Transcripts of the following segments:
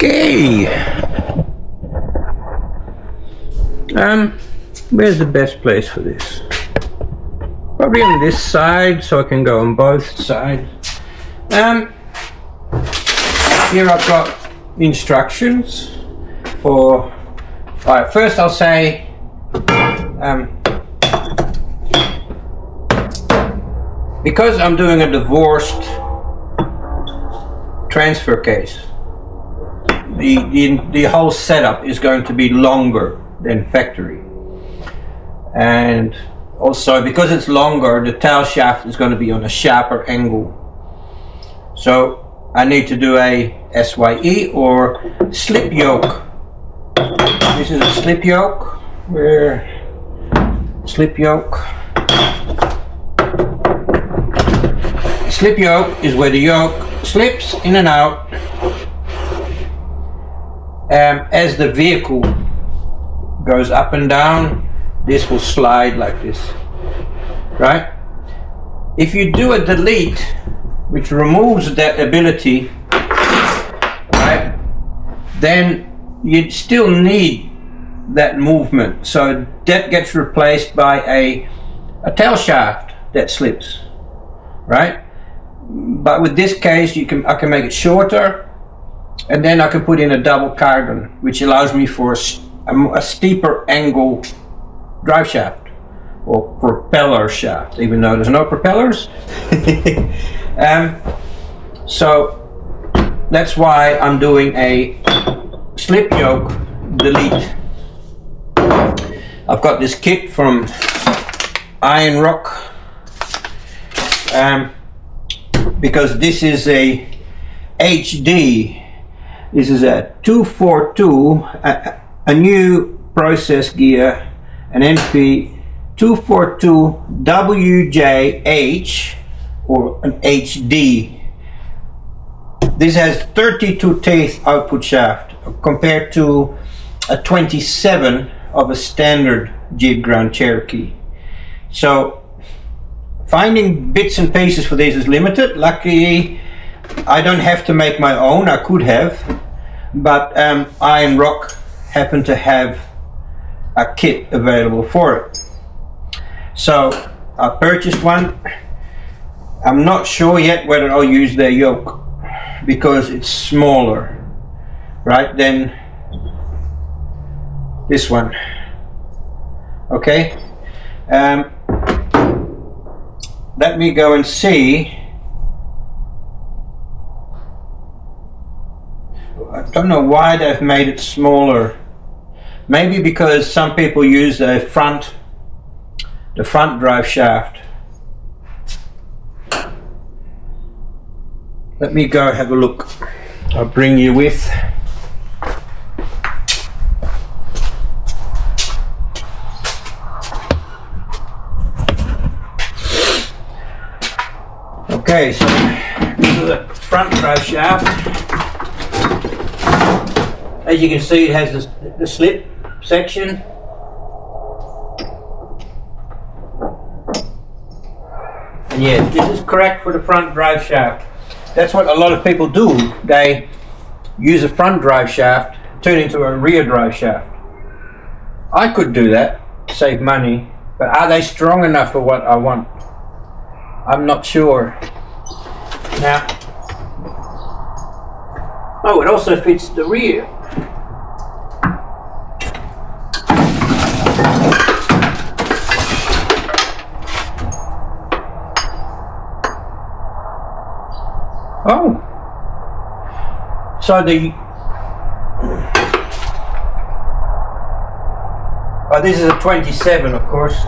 Okay. Where's the best place for this? Probably on this side, so I can go on both sides. Here I've got instructions for. Alright, first I'll say because I'm doing a divorced transfer case, the whole setup is going to be longer than factory, and also because it's longer, the tail shaft is going to be on a sharper angle, so I need to do a SYE or slip yoke. This is a slip yoke, slip yoke is where the yoke slips in and out as the vehicle goes up and down. This will slide like this, right? If you do a delete, which removes that ability, right, then you still need that movement, so that gets replaced by a tail shaft that slips, right? But with this case, I can make it shorter, and then I can put in a double carbon, which allows me for a steeper angle drive shaft or propeller shaft, even though there's no propellers. So that's why I'm doing a slip yoke delete. I've got this kit from Iron Rock, because this is a HD. This is a 242, a new process gear, an NP 242 WJH or an HD. This has 32 teeth output shaft compared to a 27 of a standard jig ground Cherokee. So finding bits and pieces for these is limited. Luckily I don't have to make my own. I could have, but Iron Rock happened to have a kit available for it, so I purchased one. I'm not sure yet whether I'll use their yoke because it's smaller, right, than this one. Okay, let me go and see. I don't know why they've made it smaller. Maybe because some people use the front drive shaft. Let me go have a look. I'll bring you with. Okay, so this is a front drive shaft. As you can see, it has the slip section. And yes, this is correct for the front drive shaft. That's what a lot of people do. They use a front drive shaft, turn it into a rear drive shaft. I could do that, save money, but are they strong enough for what I want? I'm not sure. Now, oh, it also fits the rear. Oh, so this is a 27, of course.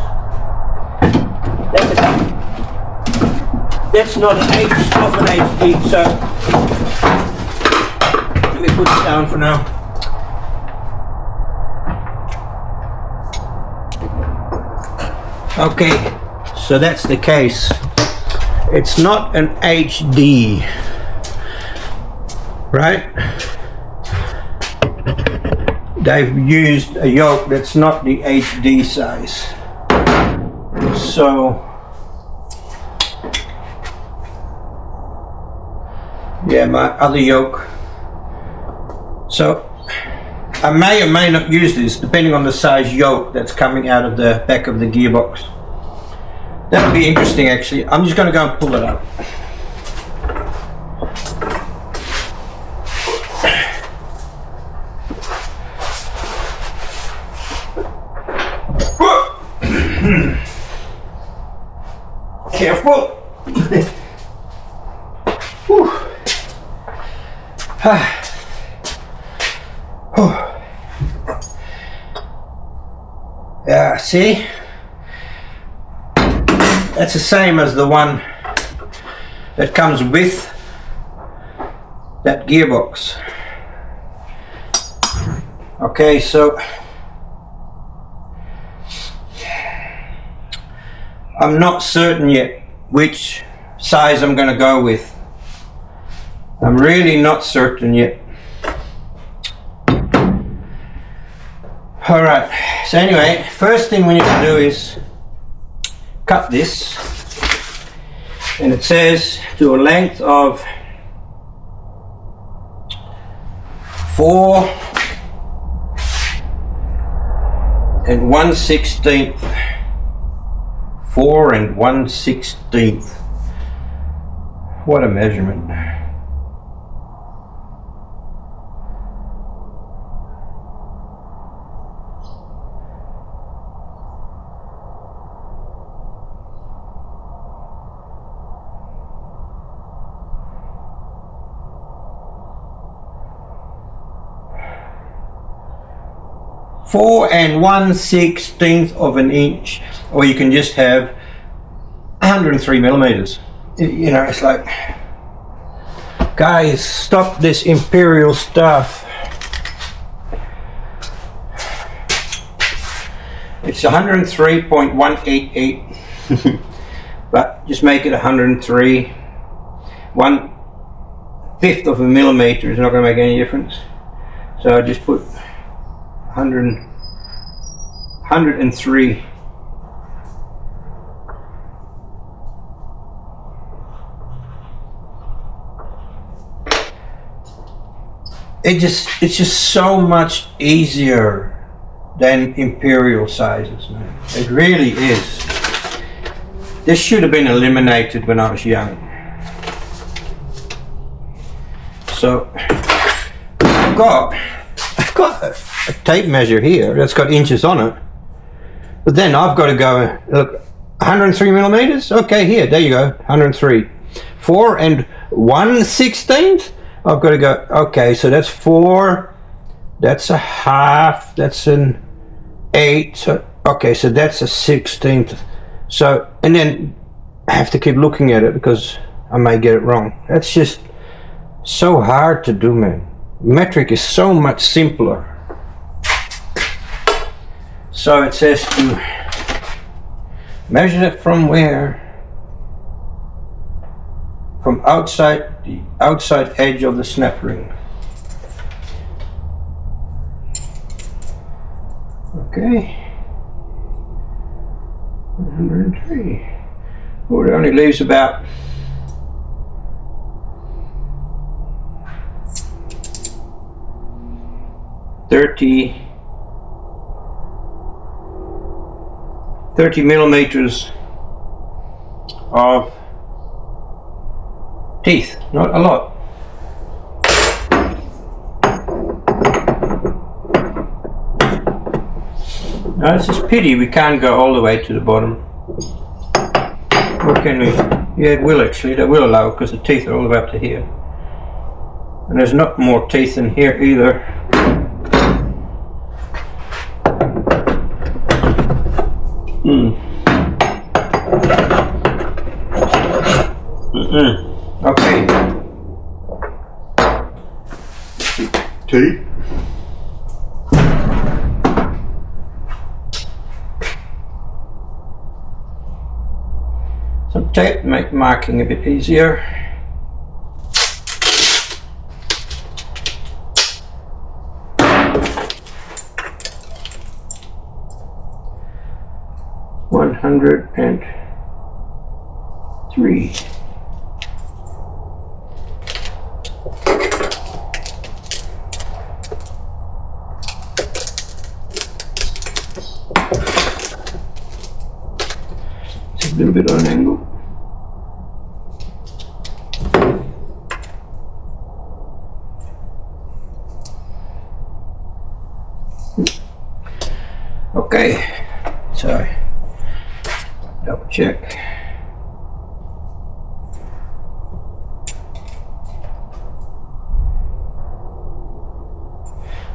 That's not an HD, so let me put it down for now. Okay, so that's the case. It's not an HD, right? They've used a yoke that's not the HD size. So yeah, my other yoke So I may or may not use this depending on the size yoke that's coming out of the back of the gearbox. That'll be interesting actually. I'm just going to go and pull it up. Careful. Yeah, see? That's the same as the one that comes with that gearbox. Okay, so I'm not certain yet which size I'm going to go with. I'm really not certain yet. Alright, so anyway, first thing we need to do is cut this, and it says to a length of 4 1/16. 4 1/16. What a measurement. Four 1/16 of an inch, or you can just have 103 millimeters. You know, it's like, guys, stop this imperial stuff. It's 103.188, but just make it 103. 1/5 of a millimeter is not going to make any difference. So I just put 103. It's just so much easier than imperial sizes, man. It really is. This should have been eliminated when I was young. So I've got a tape measure here that's got inches on it, but then I've got to go look. 103 millimeters. Okay, here, there you go. 103. 4 1/16. I've got to go. Okay, so that's 4. That's a half. That's an 8. So okay, so that's a 16th. So, and then I have to keep looking at it because I may get it wrong. That's just so hard to do, man. Metric is so much simpler. So it says to measure it from where? From outside the outside edge of the snap ring. Okay. 103. Oh, it only leaves about 30 millimeters of teeth, not a lot. Now it's just pity we can't go all the way to the bottom. What can we? Yeah, it will actually. That will allow, because the teeth are all the way up to here. And there's not more teeth in here either. Okay. Teeth. Some tape to make marking a bit easier. $103. little bit on an angle. Okay, so double check.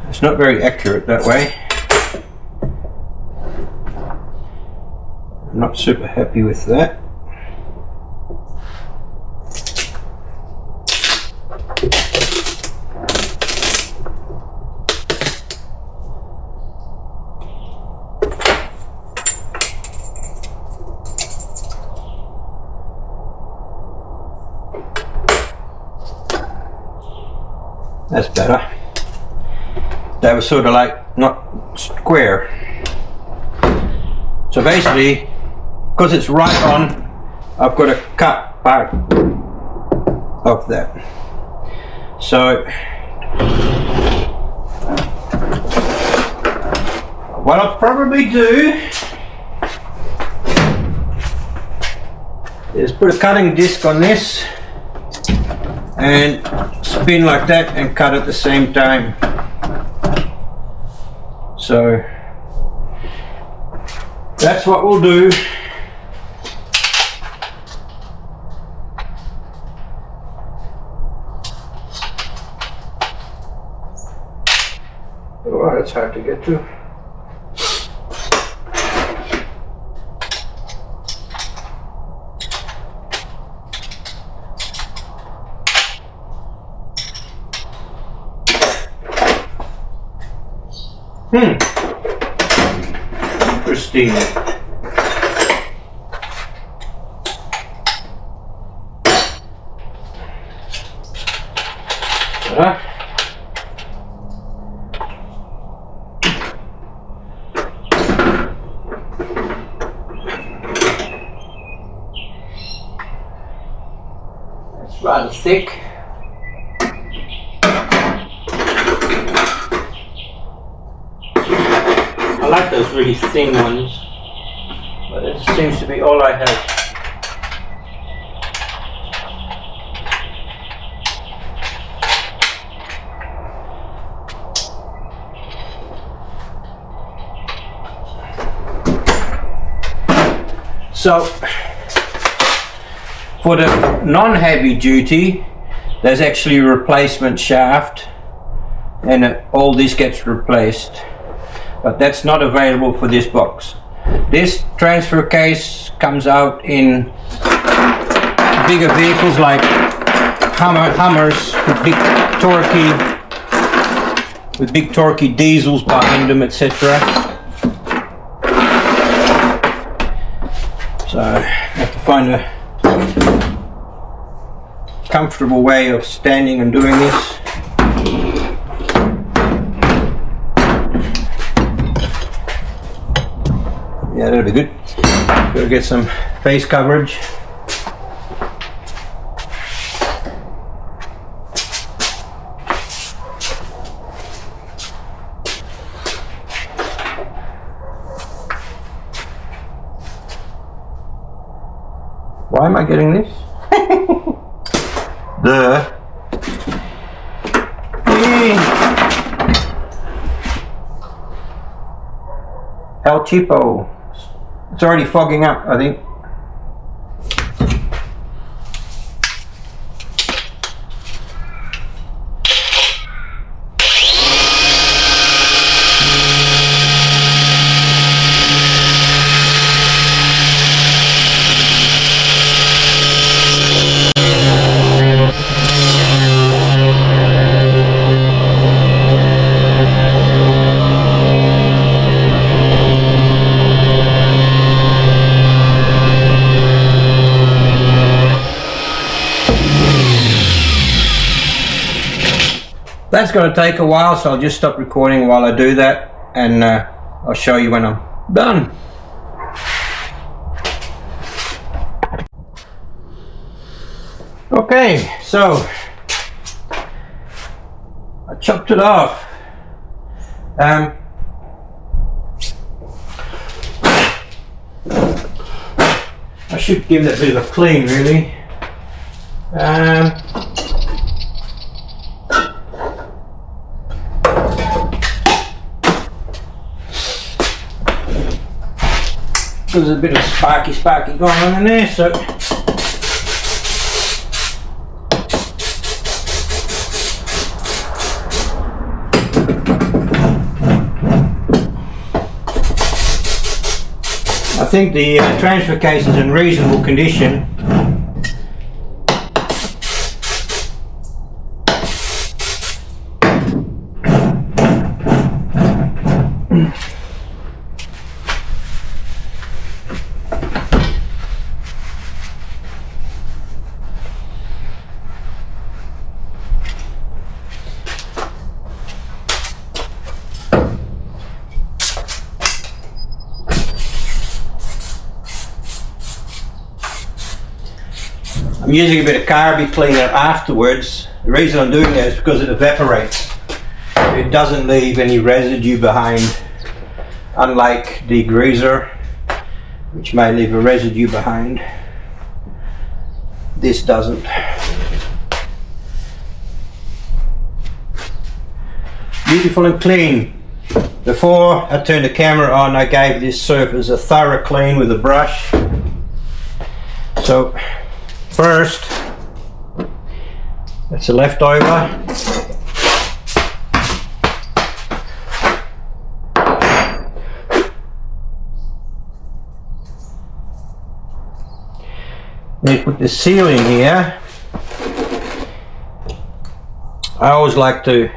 It's not very accurate that way. I'm not super happy with that. That's better. That was sort of like not square. So basically, because it's right on, I've got to cut part of that. So what I'll probably do is put a cutting disc on this and spin like that and cut at the same time. So that's what we'll do. Oh, that's hard to get to. Interesting. It's rather thick. I like those really thin ones, but it seems to be all I have. So, for the non-heavy duty, there's actually a replacement shaft, and all this gets replaced. But that's not available for this box. This transfer case comes out in bigger vehicles like Hummers with big torquey diesels behind them, etc. So I have to find a comfortable way of standing and doing this. Yeah, that'll be good. Gotta get some face coverage. Why am I getting this? El Cheapo. It's already fogging up, I think. That's going to take a while, so I'll just stop recording while I do that, and I'll show you when I'm done. Okay, so I chopped it off. I should give that a bit of a clean, really. There's a bit of sparky going on in there, so I think the transfer case is in reasonable condition. I'm using a bit of carby cleaner afterwards. The reason I'm doing that is because it evaporates. It doesn't leave any residue behind, unlike the greaser, which may leave a residue behind. This doesn't. Beautiful and clean. Before I turned the camera on, I gave this surface a thorough clean with a brush. So first, that's a leftover. Then you put the seal in here. I always like to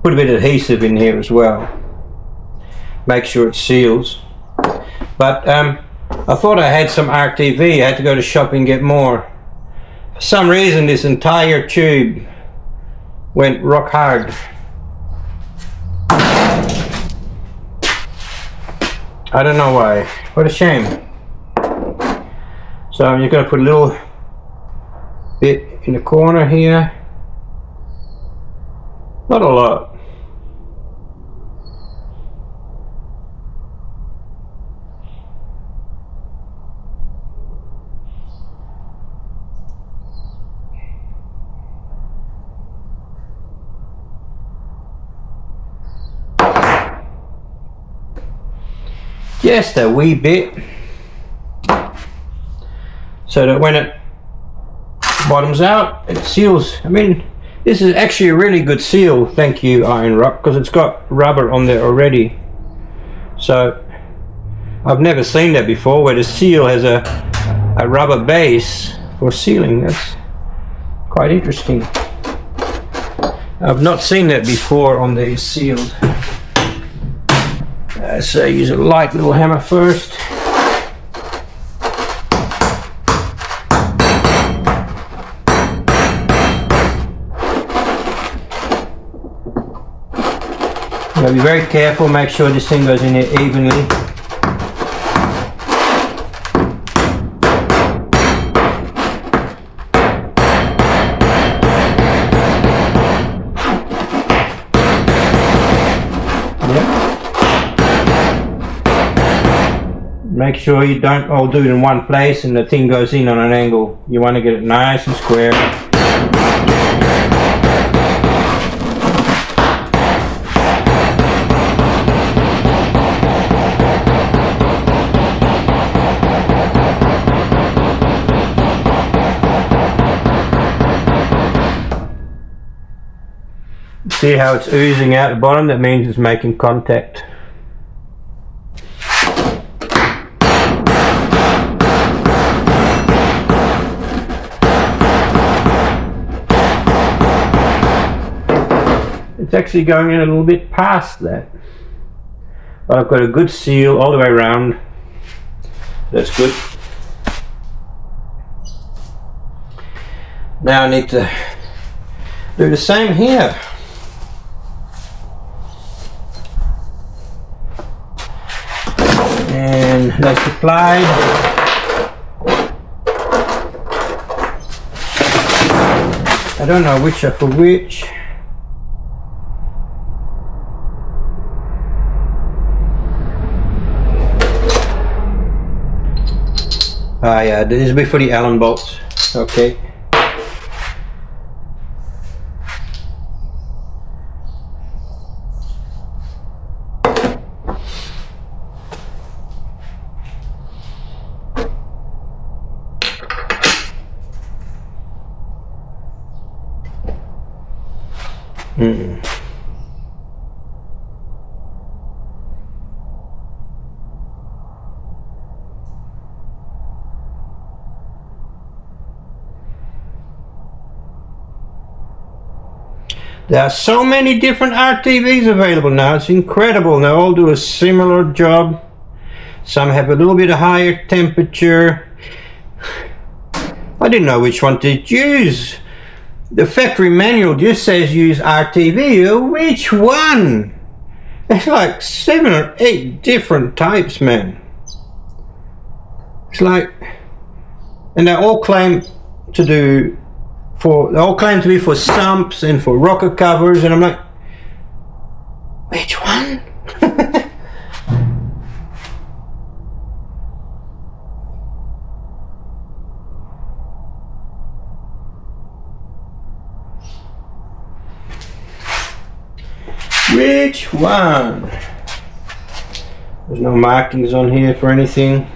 put a bit of adhesive in here as well. Make sure it seals. But I thought I had some RTV. I had to go to shop and get more. For some reason this entire tube went rock hard. I don't know why. What a shame. So I'm just going to put a little bit in the corner here. Not a lot. Just a wee bit, so that when it bottoms out, it seals. I mean, this is actually a really good seal, thank you Iron Rock, because it's got rubber on there already. So I've never seen that before, where the seal has a rubber base for sealing. That's quite interesting. I've not seen that before on these seals. So use a light little hammer first. Gotta be very careful, make sure this thing goes in here evenly. Make sure you don't all do it in one place and the thing goes in on an angle. You want to get it nice and square. See how it's oozing out the bottom? That means it's making contact. It's actually going in a little bit past that, but I've got a good seal all the way around. That's good. Now I need to do the same here. And that's applied. I don't know which are for which. Ah, yeah, this will be for the Allen bolts. Okay. There are so many different RTVs available now, it's incredible. They all do a similar job. Some have a little bit higher temperature. I didn't know which one to use. The factory manual just says use RTV. Which one? There's like 7 or 8 different types, man. It's like, and they all claim to do they all claim to be for sumps and for rocker covers, and I'm like, which one? Which one? There's no markings on here for anything.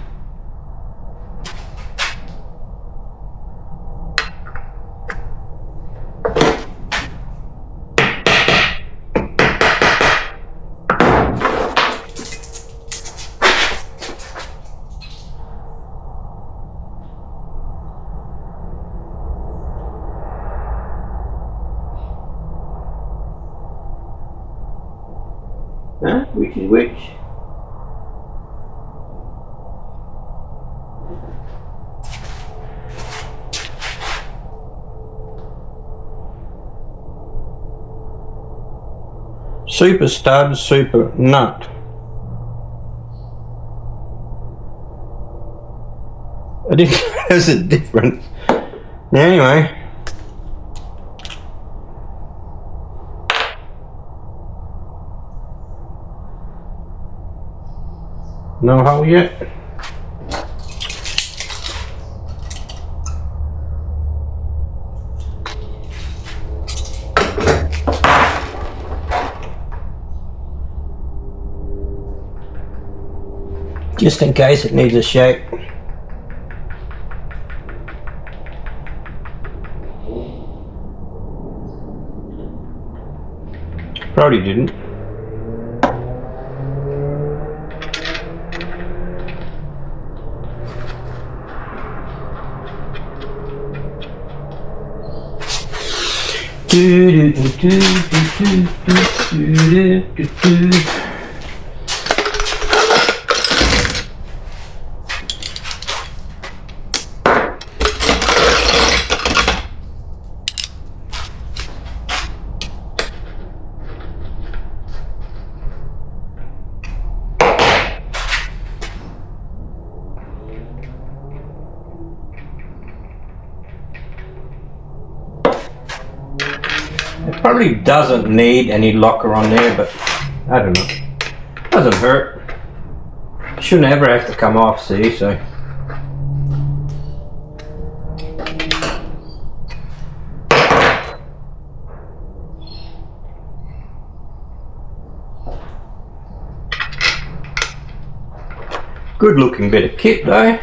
Huh? Which is which? Super stud, super nut. I didn't know there's a difference. Anyway. No hole yet. Just in case it needs a shake. Probably didn't. Probably doesn't need any locker on there, but I don't know. Doesn't hurt. Shouldn't ever have to come off, see, so. Good looking bit of kit though.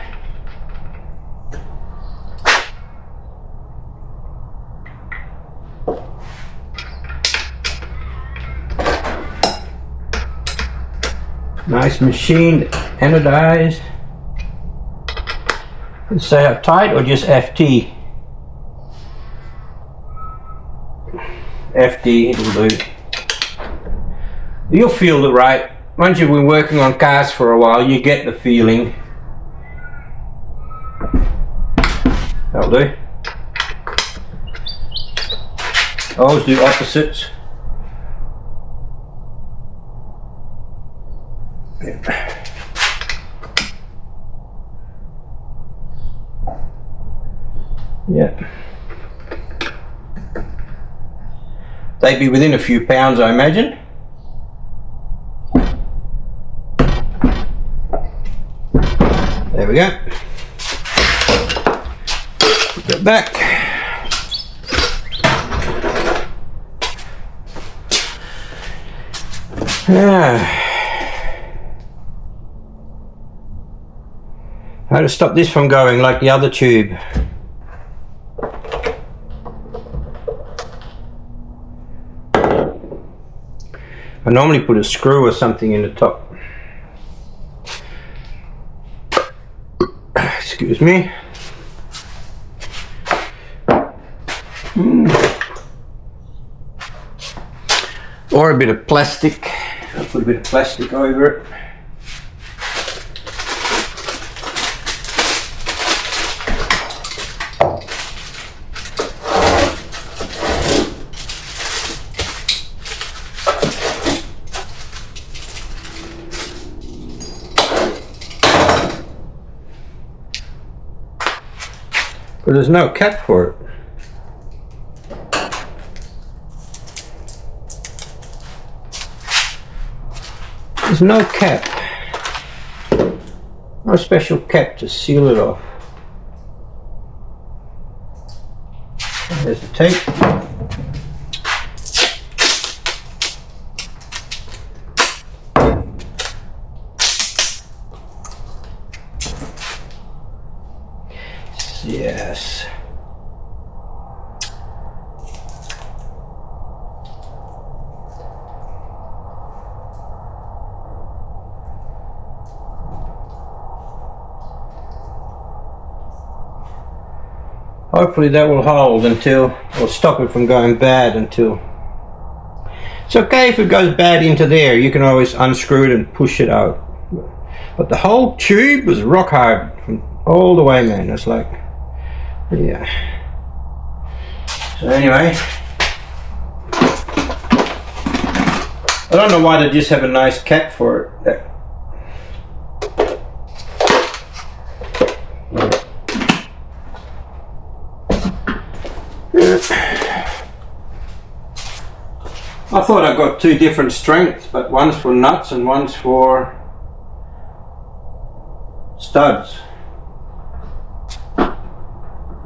Nice machined, anodized. Let's say how tight or just FT? FT, it'll do. You'll feel it right. Once you've been working on cars for a while, you get the feeling. That'll do. I always do opposites. Yeah. They'd be within a few pounds, I imagine. There we go. Get back. How to stop this from going like the other tube? I normally put a screw or something in the top. Excuse me. Or a bit of plastic. I'll put a bit of plastic over it. But there's no cap for it. There's no cap. No special cap to seal it off. There's the tape. Yes. Hopefully that will hold until, or stop it from going bad until. It's okay if it goes bad into there, you can always unscrew it and push it out. But the whole tube was rock hard from all the way, man. It's like, yeah. So anyway, I don't know why they just have a nice cap for it. I thought I got two different strengths, but one's for nuts and one's for studs.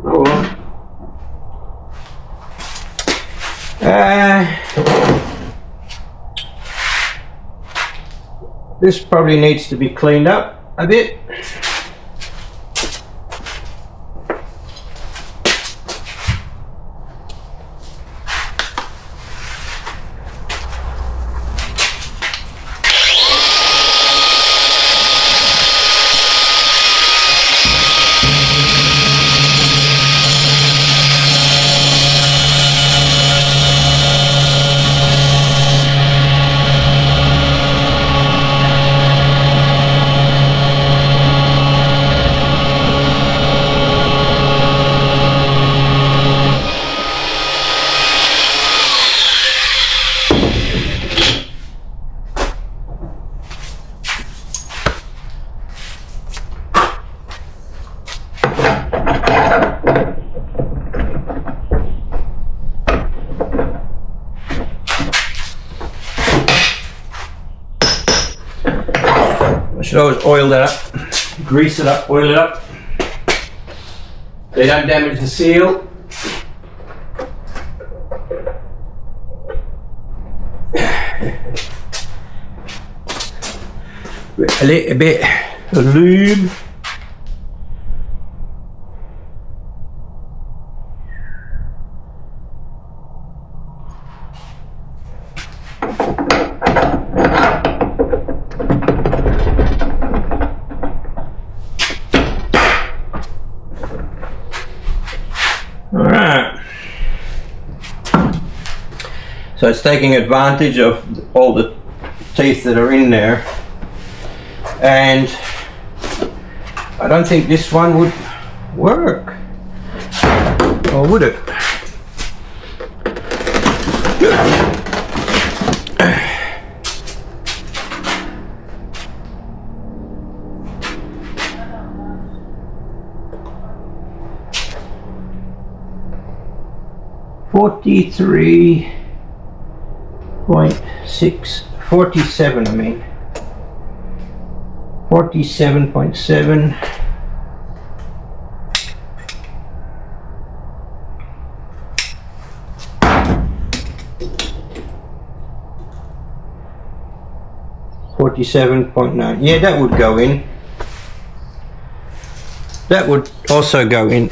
Oh well. This probably needs to be cleaned up a bit. Should always oil that up, grease it up, oil it up. They don't damage the seal. A little bit of lube. So it's taking advantage of all the teeth that are in there, and I don't think this one would work, or would it? $43.647, I mean 47.7. 47.9. Yeah, that would go in. That would also go in.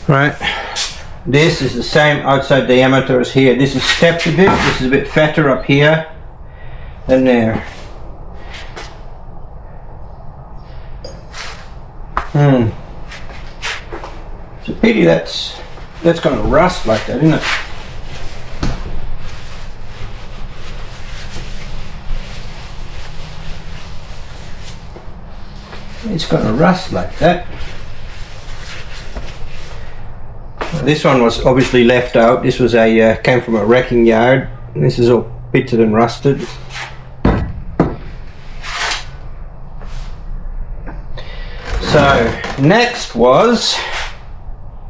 Right. This is the same outside diameter as here. This is stepped a bit. This is a bit fatter up here than there. It's a pity that's going to rust like that, isn't it? It's going to rust like that. This one was obviously left out. This was a came from a wrecking yard. This is all pitted and rusted. So next was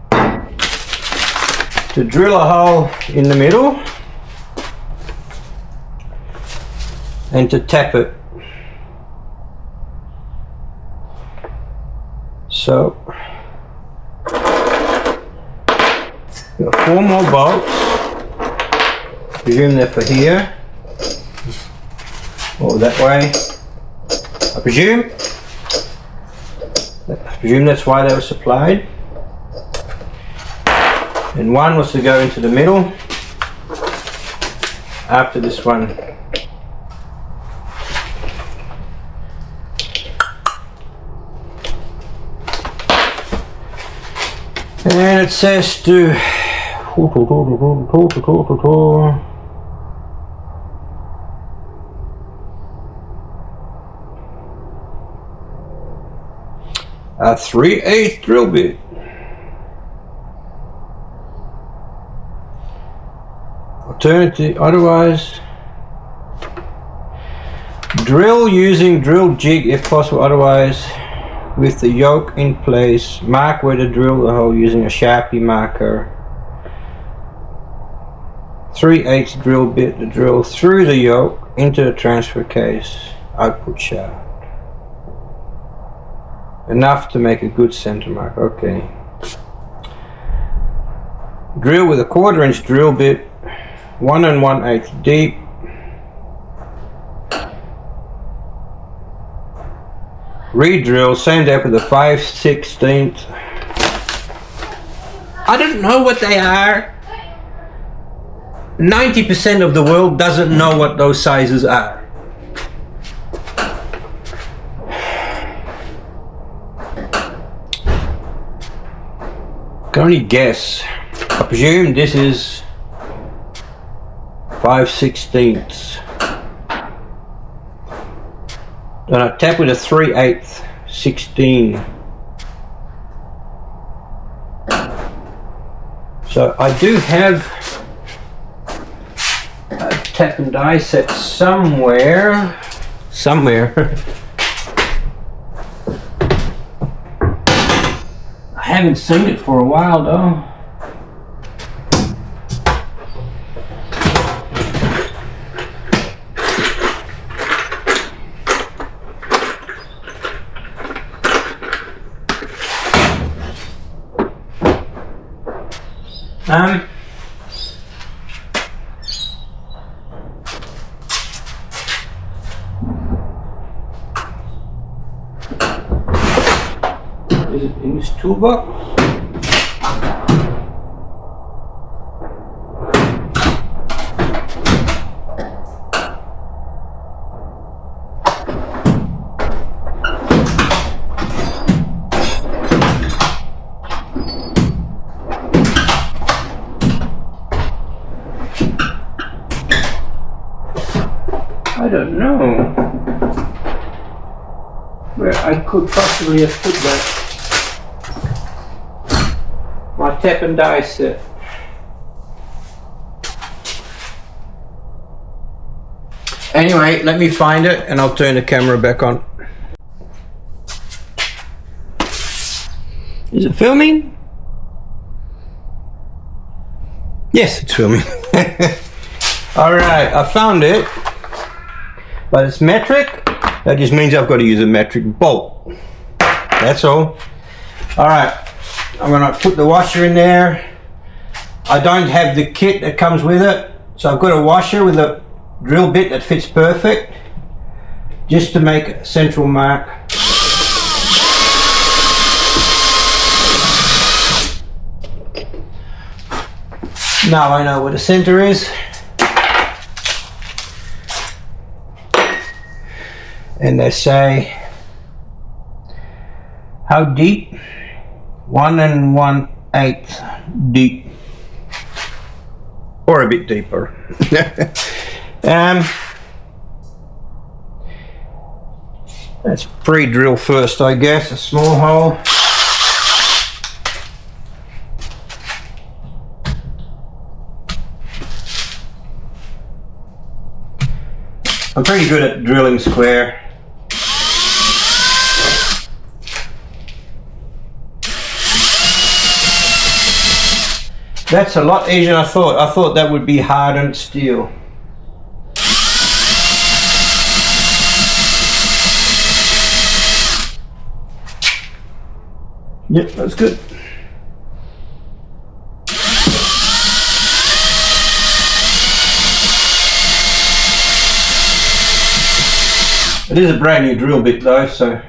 to drill a hole in the middle and to tap it. So got 4 more bolts. I presume they're for here or that way. I presume that's why they were supplied. And one was to go into the middle after this one. And it says to a 3/8 drill bit. Alternative, otherwise drill using drill jig if possible, otherwise with the yoke in place, mark where to drill the hole using a Sharpie marker. 3/8 drill bit to drill through the yoke into the transfer case output shaft. Enough to make a good center mark. Okay. Drill with a 1/4 inch drill bit, 1 1/8 deep. Re-drill, same depth with a 5/16. I don't know what they are. 90% of the world doesn't know what those sizes are. Can only guess. I presume this is 5/16. Then I tap with a 3/8 16. So I do have a tap and die set somewhere. I haven't seen it for a while though. Is it in this toolbox? I don't know where I could possibly have put that. My tap and die set. Anyway, let me find it and I'll turn the camera back on. Is it filming? Yes, it's filming. Alright, I found it. But it's metric. That just means I've got to use a metric bolt. That's all. Alright, I'm going to put the washer in there. I don't have the kit that comes with it, so I've got a washer with a drill bit that fits perfect, just to make a central mark. Now I know where the center is. And they say, how deep? 1 1/8 deep. Or a bit deeper. Let's pre-drill first, I guess, a small hole. I'm pretty good at drilling square. That's a lot easier than I thought. I thought that would be hardened steel. Yep, that's good. It is a brand new drill bit though, so.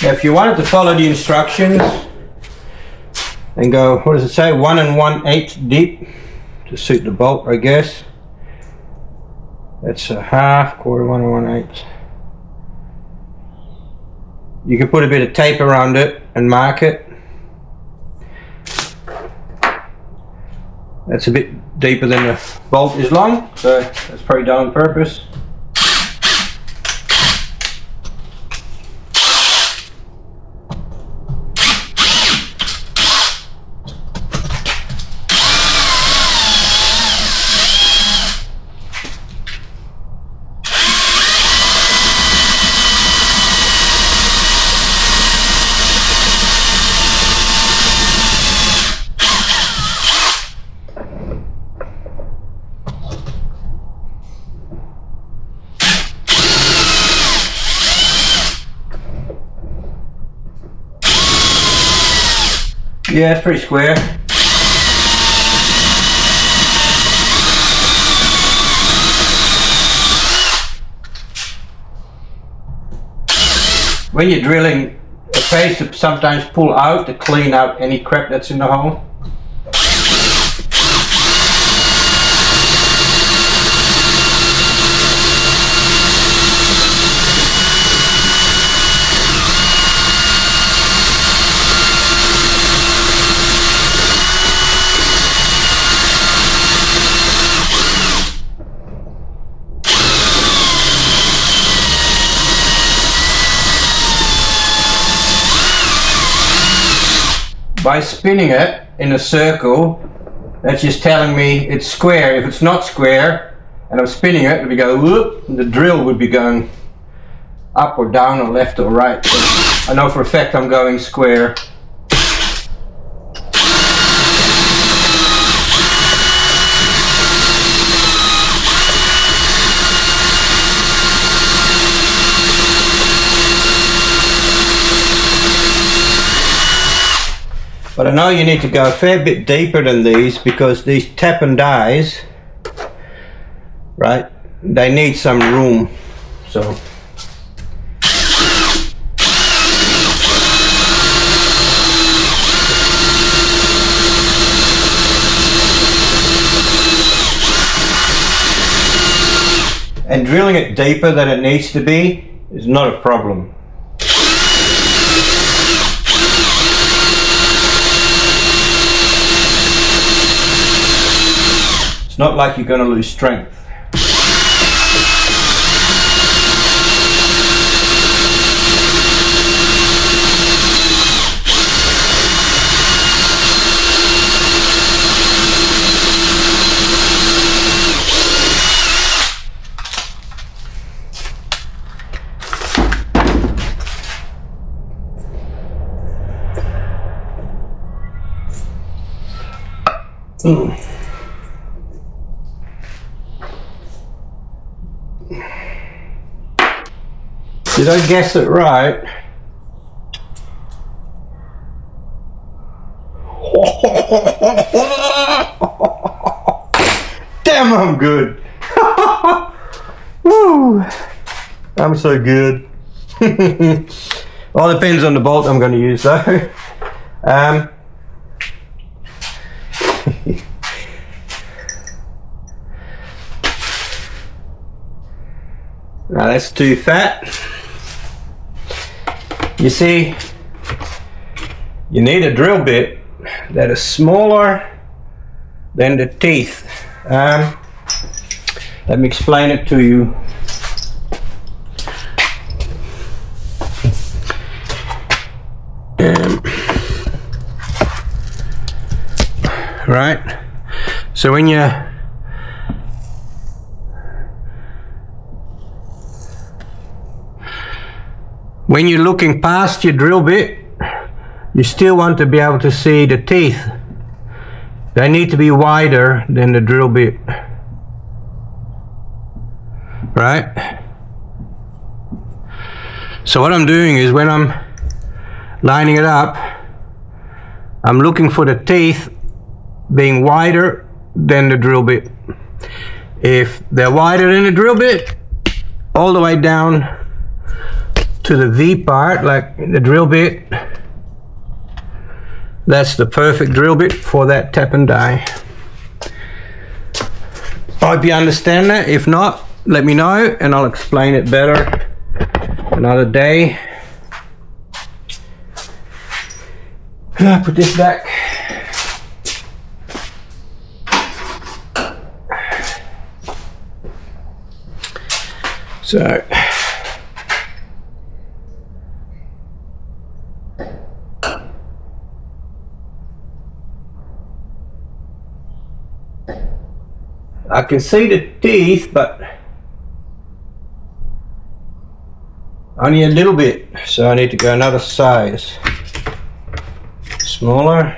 Now if you wanted to follow the instructions and go, what does it say, 1 1/8 deep to suit the bolt, I guess. That's a half, quarter, 1 1/8. You can put a bit of tape around it and mark it. That's a bit deeper than the bolt is long, so that's probably done on purpose. Yeah, it's pretty square. When you're drilling, it pays to sometimes pull out to clean out any crap that's in the hole. By spinning it in a circle, that's just telling me it's square. If it's not square and I'm spinning it, it'll be go whoop, and the drill would be going up or down or left or right. So I know for a fact I'm going square. But I know you need to go a fair bit deeper than these because these tap and dies, right, they need some room, so. And drilling it deeper than it needs to be is not a problem. It's not like you're going to lose strength. Did I guess it right? Damn, I'm good. Woo! I'm so good. All depends on the bolt I'm going to use though. Now that's too fat. You see, you need a drill bit that is smaller than the teeth. Let me explain it to you. Right, so when you're looking past your drill bit, you still want to be able to see the teeth. They need to be wider than the drill bit, right? So what I'm doing is, when I'm lining it up, I'm looking for the teeth being wider than the drill bit. If they're wider than the drill bit, all the way down to the V part, like the drill bit, that's the perfect drill bit for that tap and die. I hope you understand that. If not, let me know and I'll explain it better another day. Put this back. So I can see the teeth, but only a little bit, so I need to go another size smaller.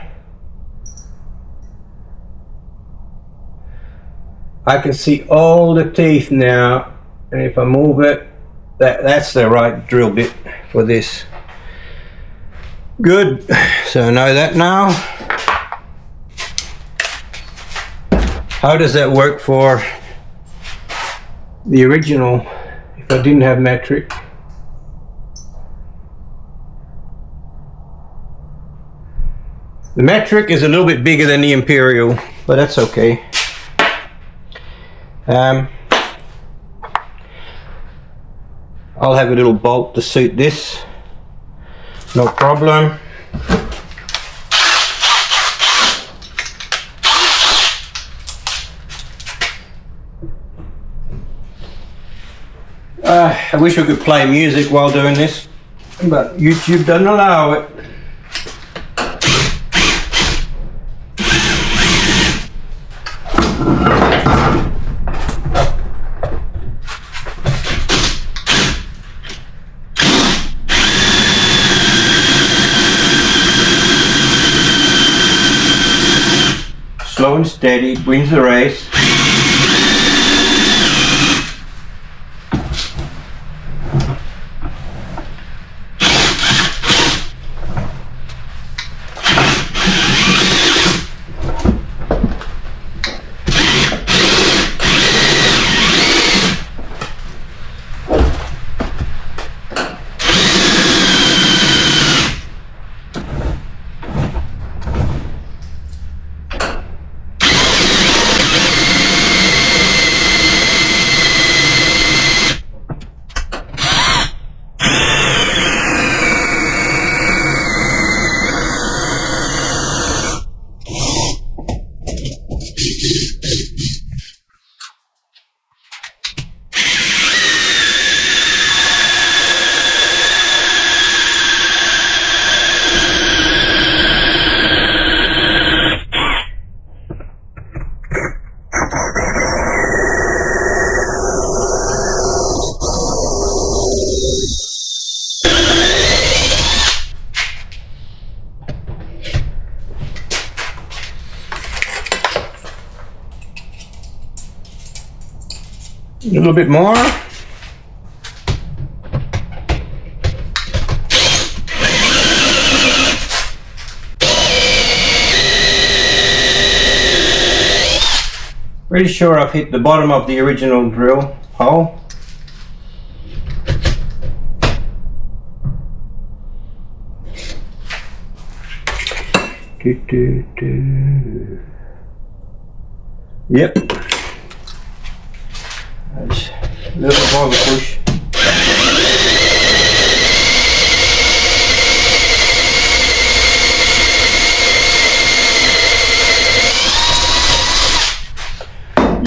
I can see all the teeth now, and if I move it, that's the right drill bit for this. Good, so I know that now. How does that work for the original if I didn't have metric? The metric is a little bit bigger than the imperial, but that's okay. I'll have a little bolt to suit this, no problem. I wish we could play music while doing this, but YouTube doesn't allow it. Slow and steady wins the race. A little bit more. Pretty sure I've hit the bottom of the original drill hole. Yep. That's a little bit more of a push.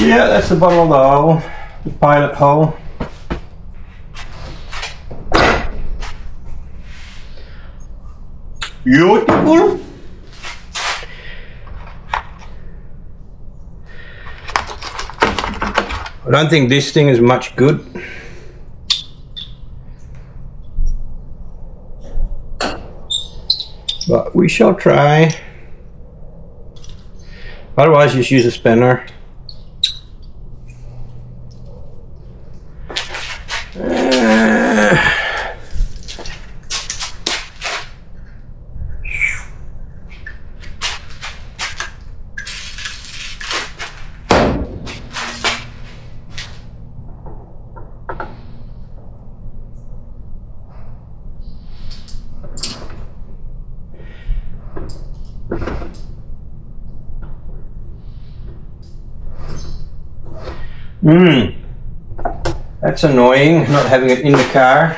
Yeah, that's the bottom of the hole, the pilot hole. Beautiful. I don't think this thing is much good. But we shall try. Otherwise, just use a spinner. That's annoying, not having it in the car.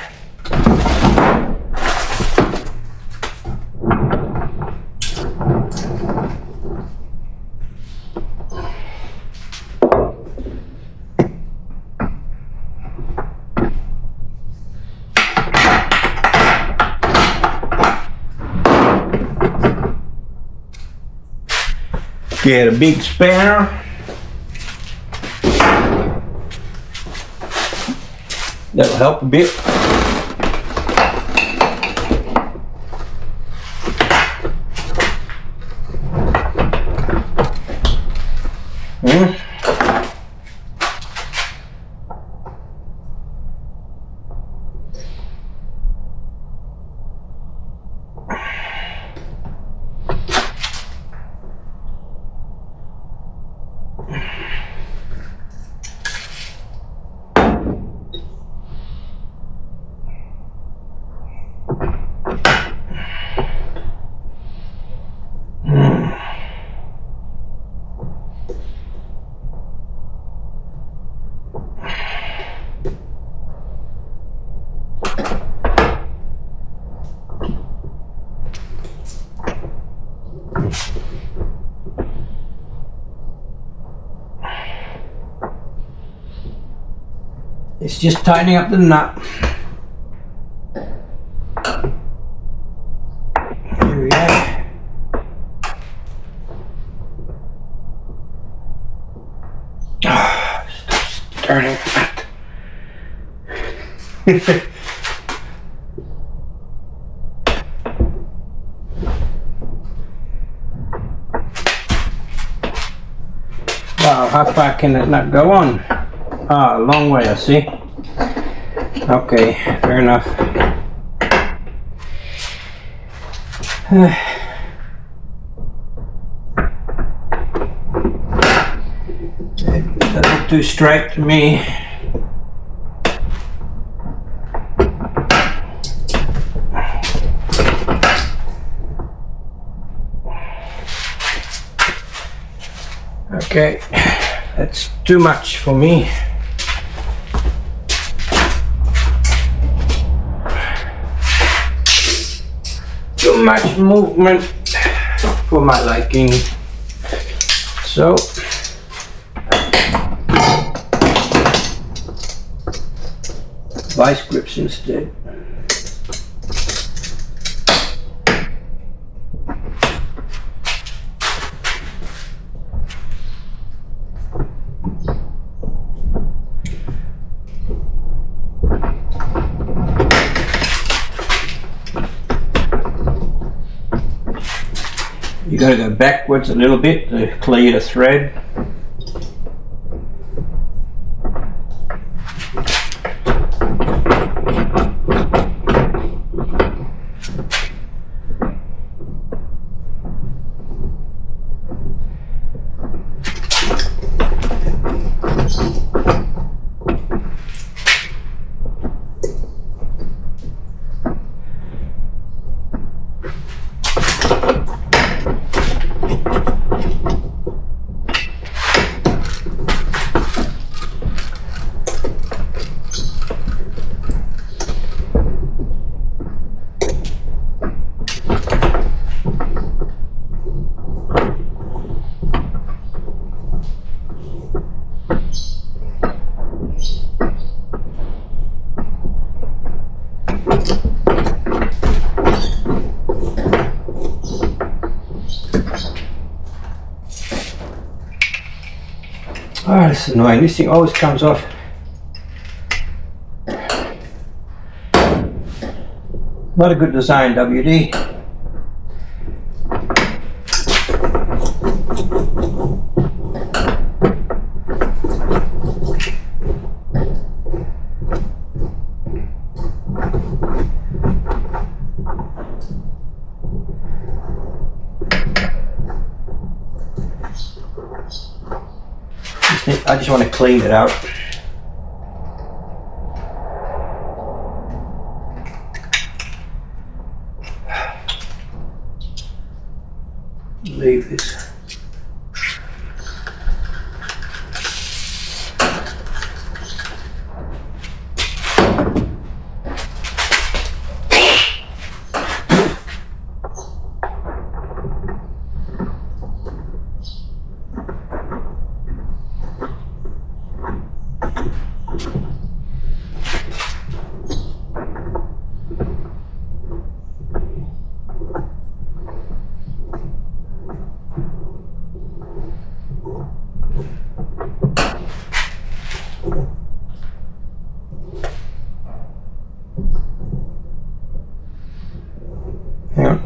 Get a big spanner. That'll help a bit. It's just tightening up the nut. Here we are. Stop starting that. Wow, how far can that nut go on? Ah, a long way, I see. Okay, fair enough. That looked too straight to me. Okay, that's too much for me. Too much movement for my liking. So vice grips instead. You got to go backwards a little bit to clear the thread. Oh, this is annoying. This thing always comes off. Not a good design, WD. I just want to clean it out. Leave this. Hang on.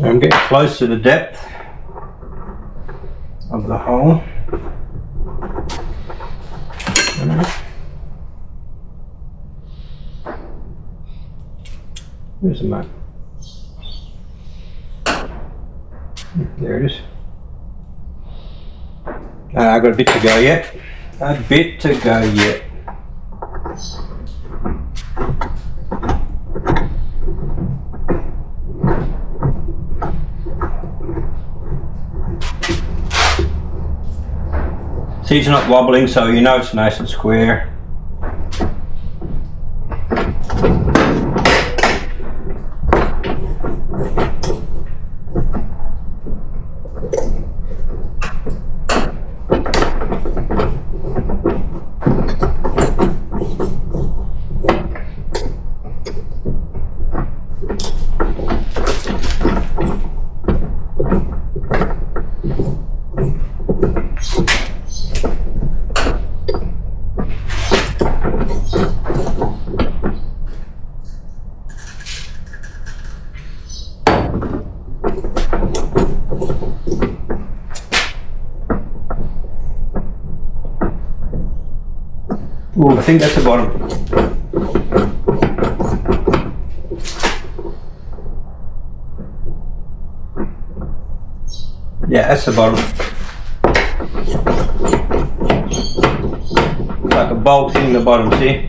I'm getting close to the depth of the hole. Where's the map? There it is. I've got a bit to go yet. A bit to go yet. See, it's not wobbling, so you know it's nice and square. Ooh, I think that's the bottom. Yeah, that's the bottom. It's like a bolt in the bottom, see?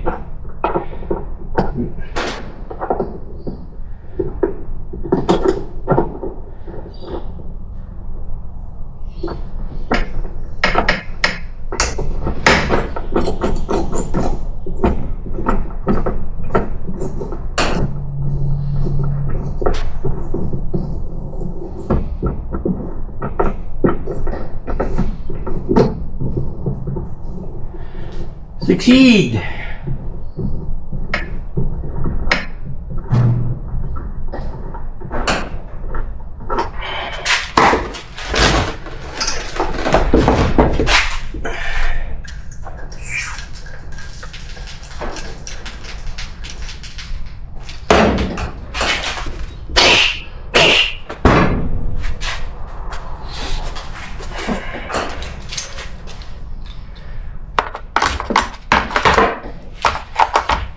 Succeed!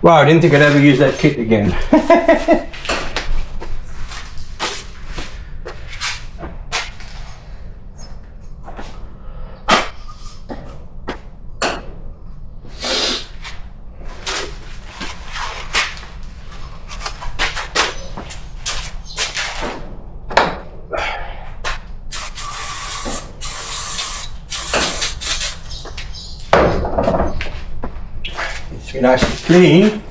Wow, I didn't think I'd ever use that kit again. It's been nice and clean.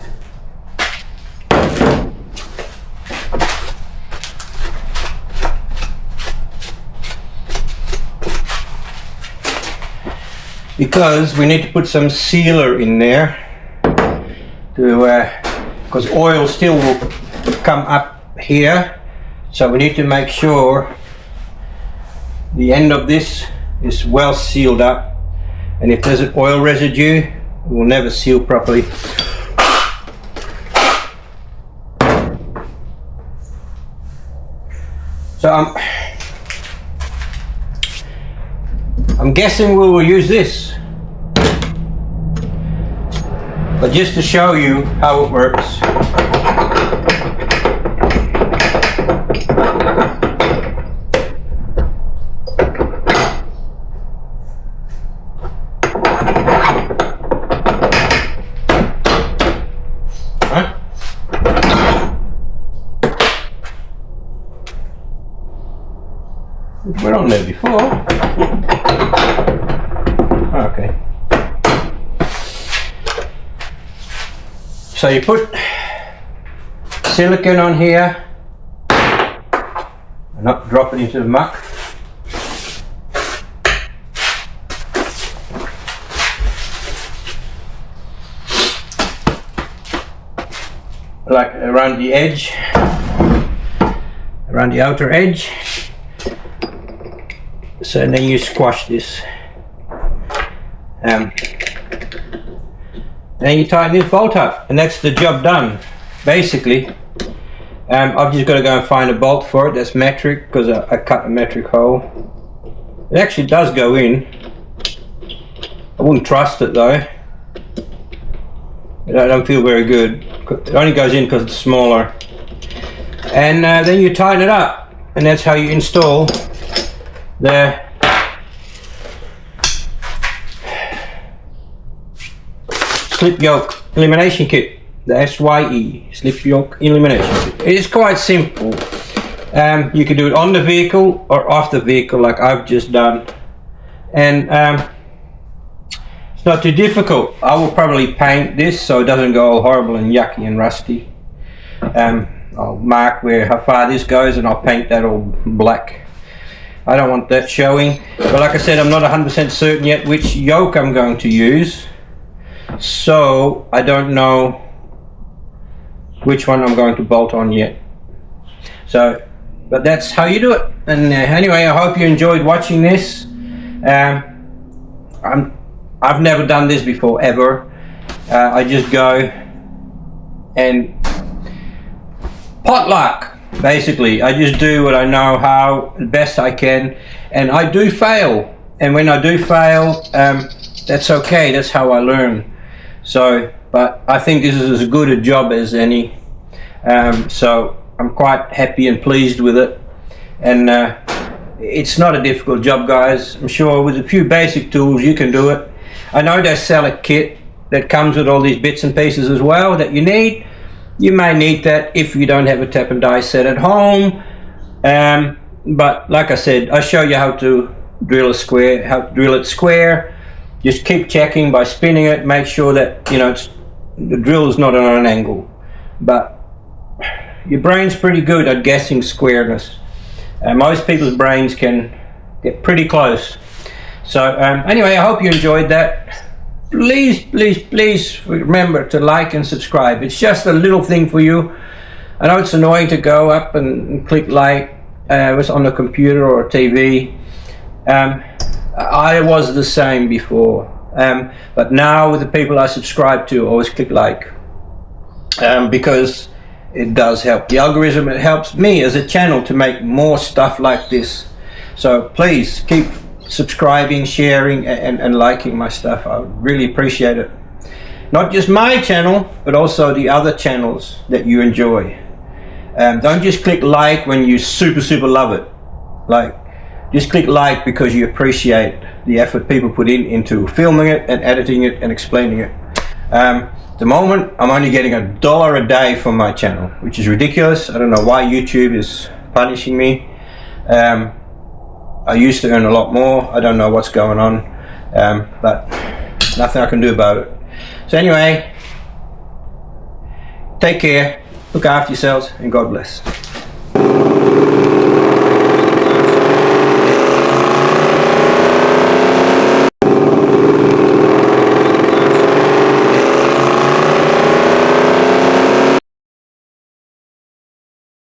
because we need to put some sealer in there to because oil still will come up here, so we need to make sure the end of this is well sealed up, and if there's an oil residue it will never seal properly. So I'm guessing we will use this, but just to show you how it works. We're on there before. Okay. So you put silicone on here and not drop it into the muck. Like around the edge, around the outer edge. So and then you squash this, then you tighten this bolt up, and that's the job done basically. I've just got to go and find a bolt for it that's metric, because I cut a metric hole. It actually does go in. I wouldn't trust it though. I don't feel very good. It only goes in because it's smaller, and then you tighten it up, and that's how you install the slip yoke elimination kit, the SYE slip yoke elimination kit. It is quite simple. You can do it on the vehicle or off the vehicle like I've just done, and it's not too difficult. I will probably paint this so it doesn't go all horrible and yucky and rusty. I'll mark how far this goes, and I'll paint that all black. I don't want that showing, but like I said, I'm not 100% certain yet which yoke I'm going to use, so I don't know which one I'm going to bolt on yet. So, but that's how you do it. And anyway, I hope you enjoyed watching this. I've never done this before ever. I just go and potluck. Basically, I just do what I know how the best I can, and I do fail, and when I do fail, that's okay. That's how I learn. So, but I think this is as good a job as any, so I'm quite happy and pleased with it, and it's not a difficult job, guys. I'm sure with a few basic tools you can do it. I know they sell a kit that comes with all these bits and pieces as well that you need. You may need that if you don't have a tap and die set at home, but like I said, I show you how to drill a square, how to drill it square. Just keep checking by spinning it, make sure that the drill is not on an angle, but your brain's pretty good at guessing squareness. Most people's brains can get pretty close. So anyway, I hope you enjoyed that. Please remember to like and subscribe. It's just a little thing for you. I know it's annoying to go up and click like. It was on a computer or a TV. I was the same before, but now with the people I subscribe to, I always click like, because it does help the algorithm. It helps me as a channel to make more stuff like this. So please keep subscribing, sharing, and liking my stuff. I would really appreciate it. Not just my channel, but also the other channels that you enjoy. Don't just click like when you super love it. Just click like because you appreciate the effort people put into filming it and editing it and explaining it. At the moment, I'm only getting $1 a day from my channel, which is ridiculous. I don't know why YouTube is punishing me. I used to earn a lot more. I don't know what's going on, but nothing I can do about it. So anyway, take care, look after yourselves, and God bless.